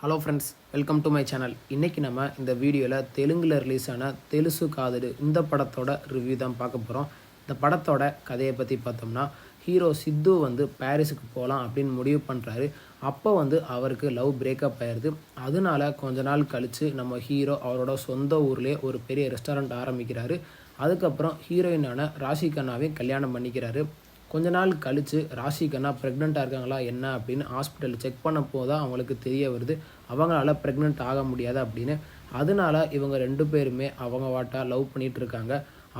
Hello friends, welcome to my channel. இன்றைக்கி நம்ம இந்த வீடியோவில் தெலுங்கில் ரிலீஸ் ஆன தெலுசு காதடு இந்த படத்தோட ரிவ்யூ தான் பார்க்க போகிறோம். இந்த படத்தோட கதையை பற்றி பார்த்தோம்னா, ஹீரோ சித்து வந்து பாரிஸுக்கு போகலாம் அப்படின்னு முடிவு பண்ணுறாரு. அப்போ வந்து அவருக்கு லவ் பிரேக்கப் ஆயிடுது. அதனால கொஞ்ச நாள் கழித்து நம்ம ஹீரோ அவரோட சொந்த ஊர்லேயே ஒரு பெரிய ரெஸ்டாரண்ட் ஆரம்பிக்கிறாரு. அதுக்கப்புறம் ஹீரோயினான ராஷி கண்ணாவையும் கல்யாணம் பண்ணிக்கிறாரு. கொஞ்ச நாள் கழித்து ராஷி கண்ணா ப்ரெக்னெண்ட்டாக இருக்காங்களா என்ன அப்படின்னு ஹாஸ்பிட்டலில் செக் பண்ண போதான் அவங்களுக்கு தெரிய வருது அவங்களால ப்ரெக்னென்ட் ஆக முடியாது அப்படின்னு. அதனால இவங்க ரெண்டு பேருமே அவங்க வாட்டா லவ் பண்ணிகிட்டு இருக்காங்க.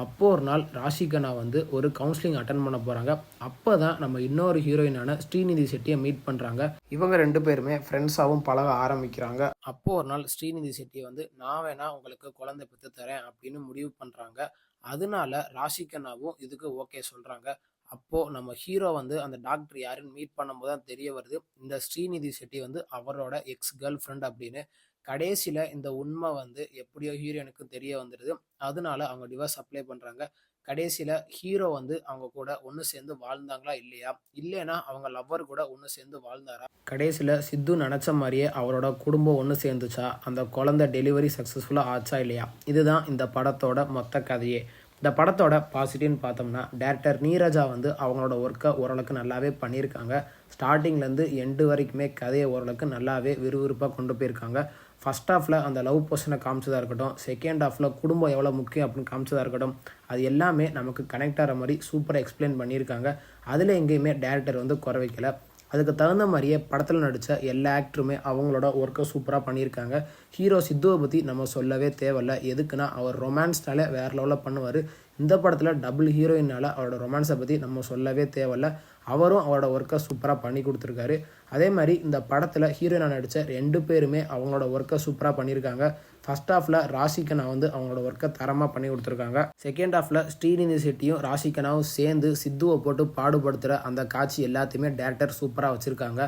அப்போது ஒரு நாள் ராஷி கண்ணா வந்து ஒரு கவுன்சிலிங் அட்டன் பண்ண போகிறாங்க. அப்போ தான் நம்ம இன்னொரு ஹீரோயினான ஸ்ரீநிதி செட்டியை மீட் பண்ணுறாங்க. இவங்க ரெண்டு பேருமே ஃப்ரெண்ட்ஸாகவும் பழக ஆரம்பிக்கிறாங்க. அப்போது ஒரு நாள் ஸ்ரீநிதி செட்டியை வந்து நான் வேணா உங்களுக்கு குழந்தை பெற்று தரேன் அப்படின்னு முடிவு பண்ணுறாங்க. அதனால ராஷி கண்ணாவும் இதுக்கு ஓகே சொல்கிறாங்க. அப்போது நம்ம ஹீரோ வந்து அந்த டாக்டர் யாருன்னு மீட் பண்ணும்போது தான் தெரிய வருது இந்த ஸ்ரீநிதி செட்டி வந்து அவரோட எக்ஸ் கேர்ள் ஃப்ரெண்ட் அப்படின்னு. கடைசியில் இந்த உண்மை வந்து எப்படியோ ஹீரோனுக்கு தெரிய வந்துடுது. அதனால அவங்க டிவோர்ஸ் அப்ளை பண்ணுறாங்க. கடைசியில் ஹீரோ வந்து அவங்க கூட ஒன்று சேர்ந்து வாழ்ந்தாங்களா இல்லையா, இல்லைன்னா அவங்க லவ்வர் கூட ஒன்று சேர்ந்து வாழ்ந்தாரா, கடைசியில் சித்து நினச்ச மாதிரியே அவரோட குடும்பம் ஒன்று சேர்ந்துச்சா, அந்த குழந்தை டெலிவரி சக்ஸஸ்ஃபுல்லாக ஆச்சா இல்லையா, இதுதான் இந்த படத்தோட மொத்த கதையே. இந்த படத்தோட பாசிட்டிவ்னு பார்த்தோம்னா, டேரக்டர் நீரஜா வந்து அவங்களோட ஒர்க்கை ஓரளவுக்கு நல்லாவே பண்ணியிருக்காங்க. ஸ்டார்டிங்லேருந்து எண்டு வரைக்குமே கதையை ஓரளவுக்கு நல்லாவே விறுவிறுப்பாக கொண்டு போயிருக்காங்க. ஃபஸ்ட் ஹாஃபில் அந்த லவ் போர்ஷனை காமிச்சதாக இருக்கட்டும், செகண்ட் ஹாஃபில் குடும்பம் எவ்வளோ முக்கியம் அப்படின்னு காமிச்சதாக இருக்கட்டும், அது எல்லாமே நமக்கு கனெக்ட் ஆகிற மாதிரி சூப்பராக எக்ஸ்பிளைன் பண்ணியிருக்காங்க. அதில் எங்கேயுமே டேரக்டர் வந்து குறை வைக்கலை. அதுக்கு தகுந்த மாதிரியே படத்தில் நடித்த எல்லா ஆக்டருமே அவங்களோட ஒர்க்கை சூப்பராக பண்ணியிருக்காங்க. ஹீரோ சித்துவை பற்றி நம்ம சொல்லவே தேவையில்லை. எதுக்குன்னா அவர் ரொமான்ஸ்னாலே வேறு லெவலில் பண்ணுவார். இந்த படத்தில் டபுள் ஹீரோயினால் அவரோட ரொமான்ஸை பற்றி நம்ம சொல்லவே தேவையில்லை. அவரும் அவரோட ஒர்க்கை சூப்பராக பண்ணி கொடுத்துருக்காரு. அதே மாதிரி இந்த படத்தில் ஹீரோயினாக நடித்த ரெண்டு பேருமே அவங்களோட ஒர்க்கை சூப்பராக பண்ணியிருக்காங்க. ஃபர்ஸ்ட் ஹாஃபில் ராஷிகனா வந்து அவங்களோட ஒர்க்கை தரமாக பண்ணி கொடுத்துருக்காங்க. செகண்ட் ஹாஃபில் ஸ்ரீநிதி செட்டியும் ராஷிகனாவும் சேர்ந்து சித்துவை போட்டு பாடுபடுத்துகிற அந்த காட்சி எல்லாத்தையுமே டேரக்டர் சூப்பராக வச்சுருக்காங்க.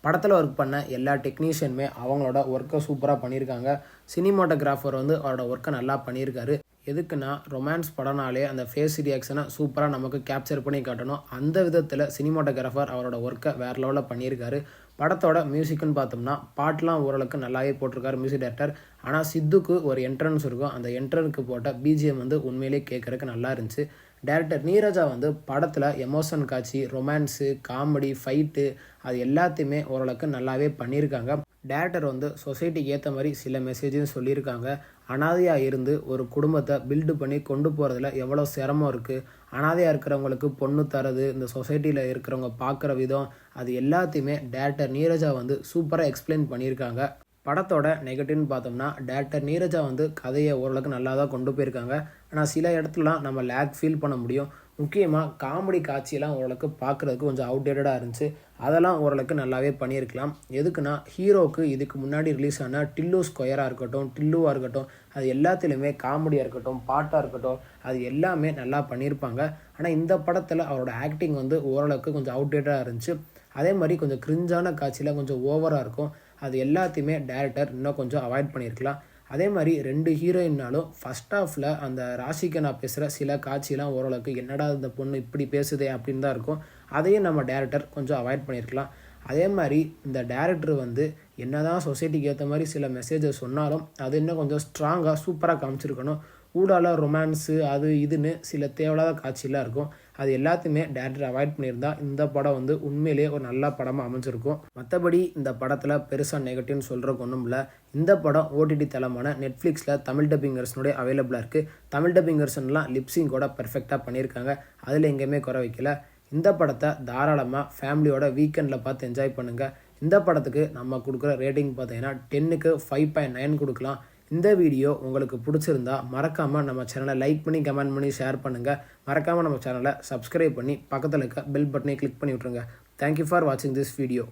படத்தில் ஒர்க் பண்ண எல்லா டெக்னீஷியனுமே அவங்களோட ஒர்க்கை சூப்பராக பண்ணியிருக்காங்க. சினிமாட்டோகிராஃபர் வந்து அவரோட ஒர்க்கை நல்லா பண்ணியிருக்காரு. எதுக்குன்னா, ரொமான்ஸ் படம்னாலே அந்த ஃபேஸ் ரியாக்ஷனை சூப்பராக நமக்கு கேப்சர் பண்ணி காட்டணும். அந்த விதத்தில் சினிமாட்டோகிராஃபர் அவரோட ஒர்க்கை வேறு லெவலில் பண்ணியிருக்காரு. படத்தோட மியூசிக்குன்னு பார்த்தோம்னா, பாட்டெலாம் ஓரளவுக்கு நல்லாவே போட்டிருக்காரு மியூசிக் டைரக்டர். ஆனால் சித்துக்கு ஒரு என்ட்ரன்ஸ் இருக்கும். அந்த என்ட்ரனுக்கு போட்ட பிஜிஎம் வந்து உண்மையிலேயே கேட்குறதுக்கு நல்லா இருந்துச்சு. டேரக்டர் நீரஜா வந்து படத்தில் எமோஷன் காட்சி, ரொமான்ஸு, காமெடி, ஃபைட்டு அது எல்லாத்தையுமே ஓரளவுக்கு நல்லாவே பண்ணியிருக்காங்க. டேரக்டர் வந்து சொசைட்டிக்கு ஏற்ற மாதிரி சில மெசேஜும் சொல்லியிருக்காங்க. அனாதையாக இருந்து ஒரு குடும்பத்தை பில்டு பண்ணி கொண்டு போகிறதுல எவ்வளோ சிரமம் இருக்குது, அனாதையாக இருக்கிறவங்களுக்கு பொண்ணு தரது, இந்த சொசைட்டியில் இருக்கிறவங்க பார்க்குற விதம், அது எல்லாத்தையுமே டேரக்டர் நீரஜா வந்து சூப்பராக எக்ஸ்பிளைன் பண்ணியிருக்காங்க. படத்தோட நெகட்டிவ்னு பார்த்தோம்னா, டேரக்டர் நீரஜா வந்து கதையை ஓரளவுக்கு நல்லா தான் கொண்டு போயிருக்காங்க. ஆனால் சில இடத்துலலாம் நம்ம லேக் ஃபீல் பண்ண முடியும். முக்கியமாக காமெடி காட்சியெல்லாம் ஓரளவுக்கு பார்க்குறதுக்கு கொஞ்சம் அவுடேட்டடாக இருந்துச்சு. அதெல்லாம் ஓரளவுக்கு நல்லாவே பண்ணியிருக்கலாம். எதுக்குன்னா, ஹீரோவுக்கு இதுக்கு முன்னாடி ரிலீஸ் ஆன டில்லு ஸ்கொயராக இருக்கட்டும், டில்லுவாக இருக்கட்டும், அது எல்லாத்துலேயுமே காமெடியாக இருக்கட்டும், பாட்டாக இருக்கட்டும், அது எல்லாமே நல்லா பண்ணியிருப்பாங்க. ஆனால் இந்த படத்தில் அவரோட ஆக்டிங் வந்து ஓரளவுக்கு கொஞ்சம் அவுடேட்டடாக இருந்துச்சு. அதே மாதிரி கொஞ்சம் கிரிஞ்சான காட்சியில் கொஞ்சம் ஓவராக இருக்கும். அது எல்லாத்தையுமே டேரக்டர் இன்னும் கொஞ்சம் அவாய்ட் பண்ணியிருக்கலாம். அதே மாதிரி ரெண்டு ஹீரோயின்னாலும் ஃபஸ்ட் ஹாஃபில் அந்த ராஷிக்கு நான் பேசுகிற சில காட்சியெலாம் ஓரளவுக்கு என்னடா இந்த பொண்ணு இப்படி பேசுதே அப்படின்னு தான் இருக்கும். அதையும் நம்ம டேரக்டர் கொஞ்சம் அவாய்ட் பண்ணியிருக்கலாம். அதே மாதிரி இந்த டேரக்டர் வந்து என்ன தான் சொசைட்டிக்கு ஏற்ற மாதிரி சில மெசேஜஸ் சொன்னாலும் அது இன்னும் கொஞ்சம் ஸ்ட்ராங்காக சூப்பராக காமிச்சிருக்கணும். ஊடால ரொமான்ஸு அது இதுன்னு சில தேவையில்லாத காட்சியெலாம் இருக்கும். அது எல்லாத்தையுமே டேரக்டர் அவாய்ட் பண்ணியிருந்தா இந்த படம் வந்து உண்மையிலேயே ஒரு நல்ல படமாக அமைஞ்சிருக்கும். மற்றபடி இந்த படத்தில் பெருசாக நெகட்டிவ்னு சொல்கிறக்கு ஒன்றும் இல்லை. இந்த படம் ஓடிடி தளமான நெட்ஃப்ளிக்ஸில் தமிழ் டப்பிங் வெர்ஷனோடய அவைலபிளாக இருக்குது. தமிழ் டப்பிங் வெர்ஷன்லாம் லிப்ஸிங் கூட பெர்ஃபெக்டாக பண்ணியிருக்காங்க. அதில் எங்கேயுமே குறை வைக்கல. இந்த படத்தை தாராளமாக ஃபேமிலியோட வீக்கெண்டில் பார்த்து என்ஜாய் பண்ணுங்கள். இந்த படத்துக்கு நம்ம கொடுக்குற ரேட்டிங் பார்த்தீங்கன்னா 10க்கு 5.9 கொடுக்கலாம். இந்த வீடியோ உங்களுக்கு பிடிச்சிருந்தா மறக்காமல் நம்ம சேனலை லைக் பண்ணி, கமெண்ட் பண்ணி, ஷேர் பண்ணுங்கள். மறக்காமல் நம்ம சேனலை சப்ஸ்கிரைப் பண்ணி பக்கத்தில் இருக்க பெல் பட்டனை கிளிக் பண்ணி விட்ருங்க. தேங்க்யூ ஃபார் வாட்சிங் திஸ் வீடியோ.